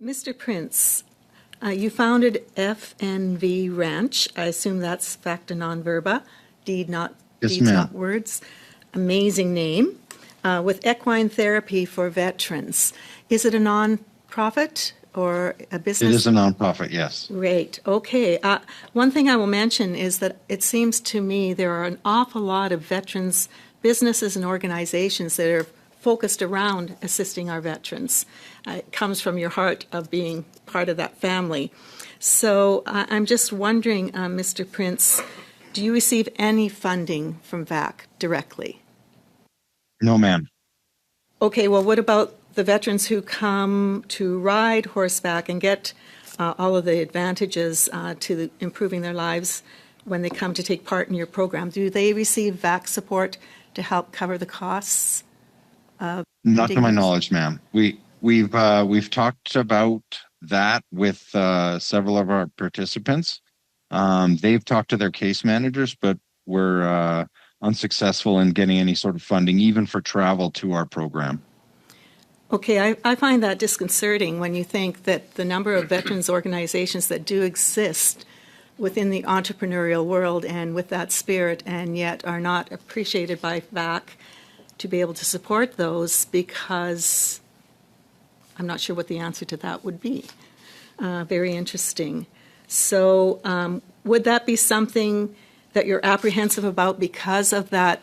Mr. Prince, you founded FNV Ranch. I assume that's facta non verba, deeds not words. Amazing name. With equine therapy for veterans. Is it a non-profit or a business? It is a non-profit, yes. Great. Okay. One thing I will mention is that it seems to me there are an awful lot of veterans businesses and organizations that are focused around assisting our veterans. It comes from your heart of being part of that family. So I'm just wondering, Mr. Prince, do you receive any funding from VAC directly? No, ma'am. Okay, well, what about the veterans who come to ride horseback and get all of the advantages to improving their lives when they come to take part in your program? Do they receive VAC support to help cover the costs? Not to my knowledge, ma'am. We've talked about that with several of our participants. They've talked to their case managers, but we're unsuccessful in getting any sort of funding, even for travel to our program. Okay, I find that disconcerting when you think that the number of veterans organizations that do exist within the entrepreneurial world and with that spirit and yet are not appreciated by VAC to be able to support those, because I'm not sure what the answer to that would be. Very interesting. So would that be something that you're apprehensive about because of that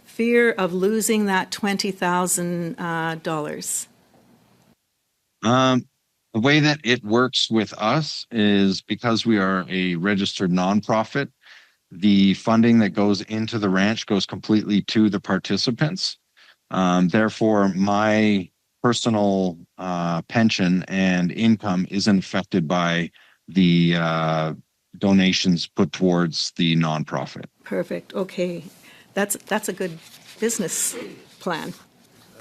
fear of losing that $20,000? The way that it works with us is because we are a registered nonprofit, the funding that goes into the ranch goes completely to the participants. Therefore, my personal pension and income isn't affected by the donations put towards the nonprofit. Perfect. Okay. That's a good business plan.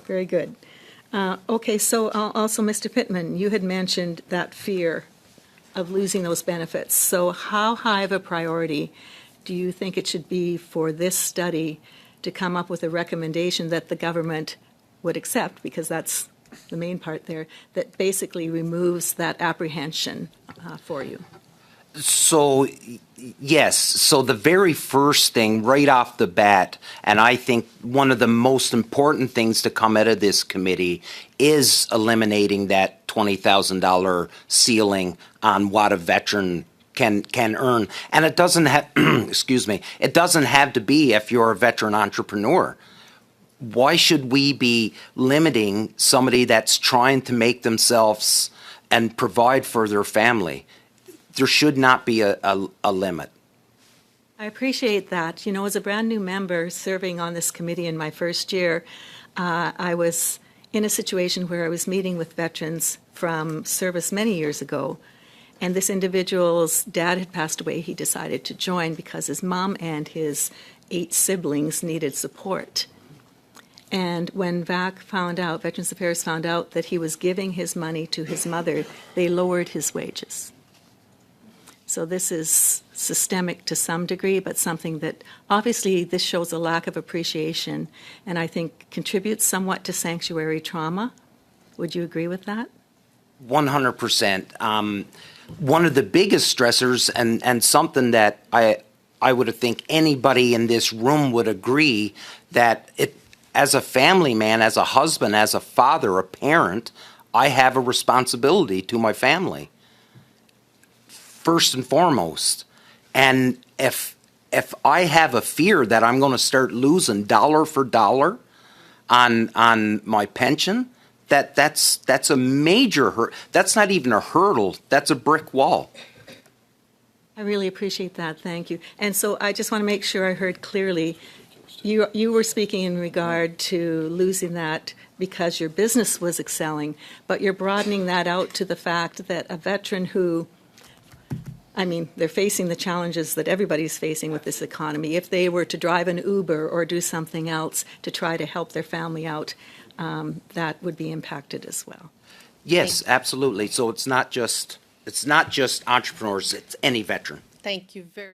Very good. Okay, so also, Mr. Pittman, you had mentioned that fear of losing those benefits. So how high of a priority do you think it should be for this study to come up with a recommendation that the government would accept, because that's the main part there, that basically removes that apprehension for you? So, yes. So the very first thing right off the bat, and I think one of the most important things to come out of this committee is eliminating that $20,000 ceiling on what a veteran can earn. And it doesn't have, excuse me, it doesn't have to be if you're a veteran entrepreneur. Why should we be limiting somebody that's trying to make themselves and provide for their family? There should not be a limit. I appreciate that. You know, as a brand new member serving on this committee in my first year, I was in a situation where I was meeting with veterans from service many years ago, and this individual's dad had passed away. He decided to join because his mom and his 8 siblings needed support. And when VAC found out, Veterans Affairs found out that he was giving his money to his mother, they lowered his wages. So this is systemic to some degree, but something that obviously this shows a lack of appreciation and I think contributes somewhat to sanctuary trauma. Would you agree with that? 100%. One of the biggest stressors and something that I would think anybody in this room would agree that it, as a family man, as a husband, as a father, a parent, I have a responsibility to my family. First and foremost. And if I have a fear that I'm going to start losing dollar for dollar on my pension, that's a major hurt. That's not even a hurdle. That's a brick wall. I really appreciate that. Thank you. And so I just want to make sure I heard clearly. You were speaking in regard to losing that because your business was excelling, but you're broadening that out to the fact that a veteran who, I mean, they're facing the challenges that everybody's facing with this economy. If they were to drive an Uber or do something else to try to help their family out, that would be impacted as well. Yes, absolutely. So it's not just entrepreneurs, it's any veteran. Thank you very